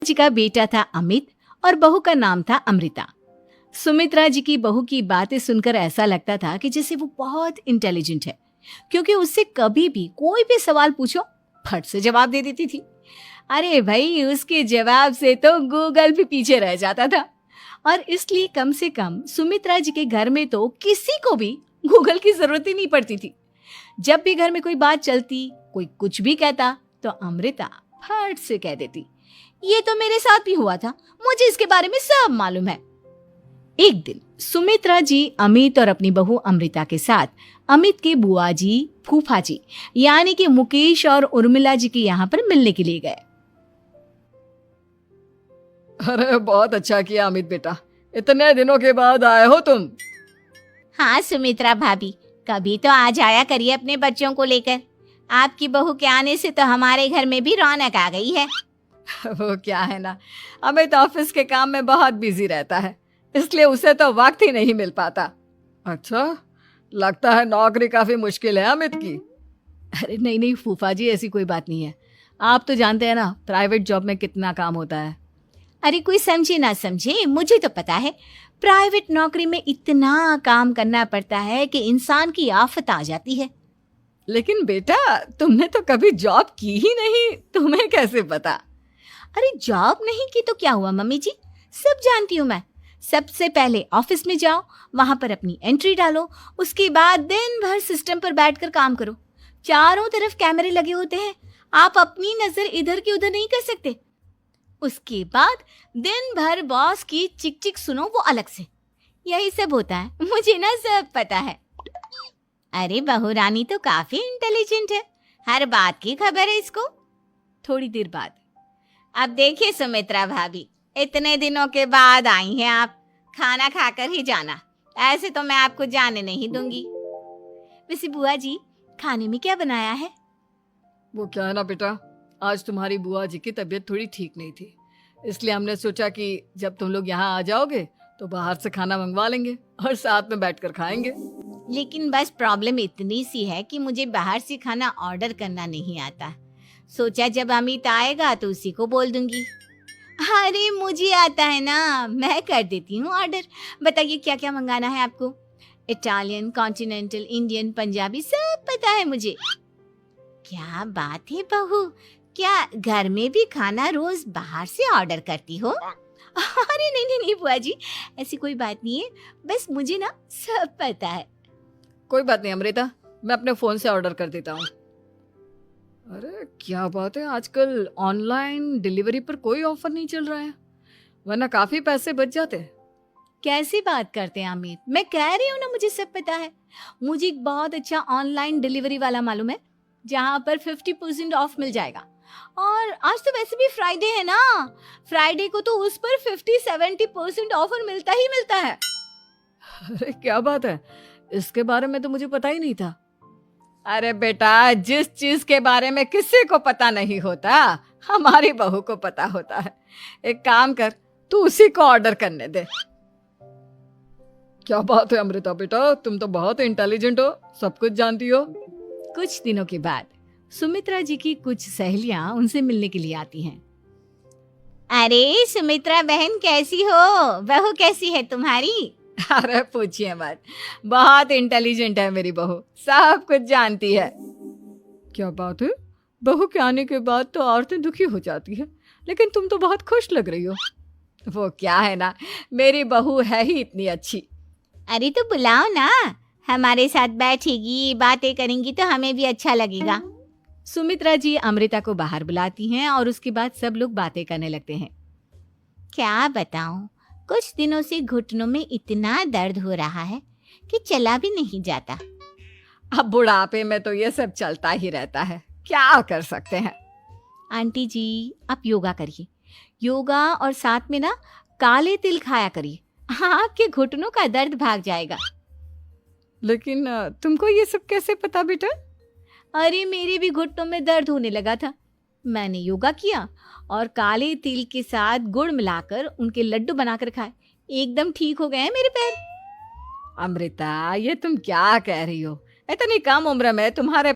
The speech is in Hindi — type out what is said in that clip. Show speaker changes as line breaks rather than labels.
जी का बेटा था अमित और बहू का नाम था अमृता। सुमित्रा जी की बहू की बातें सुनकर ऐसा लगता था कि जैसे वो बहुत इंटेलिजेंट है, क्योंकि उससे कभी भी कोई भी सवाल पूछो फट से जवाब दे देती थी। अरे भाई, उसके जवाब से तो गूगल भी पीछे रह जाता था। और इसलिए कम से कम सुमित्रा जी के घर में तो किसी को भी गूगल की जरूरत ही नहीं पड़ती थी। जब भी घर में कोई बात चलती, कोई कुछ भी कहता, तो अमृता फट से कह देती, ये तो मेरे साथ भी हुआ था, मुझे इसके बारे में सब मालूम है। एक दिन सुमित्रा जी अमित और अपनी बहू अमृता के साथ अमित के बुआ जी, फूफा जी यानी कि मुकेश और उर्मिला जी के यहाँ पर मिलने के लिए गए।
अरे बहुत अच्छा किया अमित बेटा, इतने दिनों के बाद आए हो तुम।
हाँ सुमित्रा भाभी, कभी तो आ जाया करिए अपने बच्चों को लेकर। आपकी बहू के आने से तो हमारे घर में भी रौनक आ गई है।
वो क्या है ना, अमित ऑफिस के काम में बहुत बिजी रहता है, इसलिए उसे तो वक्त ही नहीं मिल पाता। अच्छा, लगता है नौकरी काफी मुश्किल है अमित की।
अरे नहीं नहीं फूफा जी, ऐसी कोई बात नहीं है। आप तो जानते हैं ना प्राइवेट जॉब में कितना काम होता है।
अरे कोई समझे ना समझे, मुझे तो पता है प्राइवेट नौकरी में इतना काम करना पड़ता है कि इंसान की आफत आ जाती है।
लेकिन बेटा, तुमने तो कभी जॉब की ही नहीं, तुम्हें कैसे पता?
अरे जॉब नहीं की तो क्या हुआ मम्मी जी, सब जानती हूँ मैं। सबसे पहले ऑफिस में जाओ, वहां पर अपनी एंट्री डालो, उसके बाद दिन भर सिस्टम पर बैठकर काम करो। चारों तरफ कैमरे लगे होते हैं, आप अपनी नजर इधर की उधर नहीं कर सकते। उसके बाद दिन भर बॉस की चिक चिक सुनो, वो अलग से। यही सब होता है, मुझे ना सब पता है। अरे बहू रानी तो काफी इंटेलिजेंट है, हर बात की खबर है इसको।
थोड़ी देर बाद,
अब देखिए सुमित्रा भाभी, इतने दिनों के बाद आई हैं आप, खाना खाकर ही जाना, ऐसे तो मैं आपको जाने नहीं दूंगी।
वैसे बुआ जी, खाने में क्या बनाया है?
वो क्या है ना बेटा, आज तुम्हारी बुआ जी की तबीयत थोड़ी ठीक नहीं थी, इसलिए हमने सोचा कि जब तुम लोग यहाँ आ जाओगे तो बाहर से खाना मंगवा लेंगे और साथ में बैठकर खाएंगे।
लेकिन बस प्रॉब्लम इतनी सी है कि मुझे बाहर से खाना ऑर्डर करना नहीं आता। सोचा जब अमित आएगा तो उसी को बोल दूंगी। अरे मुझे आता है ना, मैं कर देती हूँ ऑर्डर। बताइए क्या क्या मंगाना है आपको? इटालियन, कॉन्टिनेंटल, इंडियन, पंजाबी, सब पता है मुझे। क्या बात है बहू, क्या घर में भी खाना रोज बाहर से ऑर्डर करती हो?
अरे नहीं नहीं नहीं बुआ जी, ऐसी कोई बात नहीं है, बस मुझे ना सब पता है।
कोई बात नहीं अमृता, मैं अपने फोन से ऑर्डर कर देता हूँ। अरे क्या बात है, आजकल ऑनलाइन डिलीवरी पर कोई ऑफर नहीं चल रहा है, वरना काफी पैसे बच जाते।
कैसी बात करते हैं अमित, मैं कह रही हूँ ना मुझे सब पता है। मुझे एक बहुत अच्छा ऑनलाइन डिलीवरी वाला मालूम है, जहाँ पर 50% ऑफ मिल जाएगा। और आज तो वैसे भी फ्राइडे है ना, फ्राइडे को तो उस पर 50-70% ऑफर मिलता ही मिलता है।
अरे क्या बात है, इसके बारे में तो मुझे पता ही नहीं था। अरे बेटा, जिस चीज के बारे में किसी को पता नहीं होता, हमारी बहू को पता होता है। एक काम कर, तू उसी को ऑर्डर करने दे। क्या बात है अमृता बेटा, तुम तो बहुत इंटेलिजेंट हो, सब कुछ जानती हो।
कुछ दिनों के बाद सुमित्रा जी की कुछ सहेलियां उनसे मिलने के लिए आती हैं।
अरे सुमित्रा बहन कैसी हो, बहू कैसी है तुम्हारी?
अरे पूछिए मत, बहुत इंटेलिजेंट है मेरी बहू, सब कुछ जानती है। क्या बात है, बहू के आने के बाद तो औरतें दुखी हो जाती है, लेकिन तुम तो बहुत खुश लग रही हो। वो क्या है ना, मेरी बहू है ही इतनी अच्छी।
अरे तो बुलाओ ना, हमारे साथ बैठेगी, बातें करेंगी तो हमें भी अच्छा लगेगा।
सुमित्रा जी अमृता को बाहर बुलाती हैं और उसके बाद सब लोग बातें करने लगते हैं।
क्या बताऊं, कुछ दिनों से घुटनों में इतना दर्द हो रहा है कि चला भी नहीं जाता।
अब बुढ़ापे में तो ये सब चलता ही रहता है, क्या कर सकते हैं।
आंटी जी, आप योगा करिए, योगा और साथ में ना काले तिल खाया करिए, आपके घुटनों का दर्द भाग जाएगा।
लेकिन तुमको ये सब कैसे पता बेटा?
अरे मेरे भी घुटनों में दर्द होने लगा था, मैंने योगा किया और काले तिल के साथ गुड़ मिलाकर उनके लड्डू बनाकर खाए, एकदम ठीक हो गए हैं मेरे पैर।
अमृता, ये तुम क्या कह रही हो, इतनी कम उम्र में तुम्हारे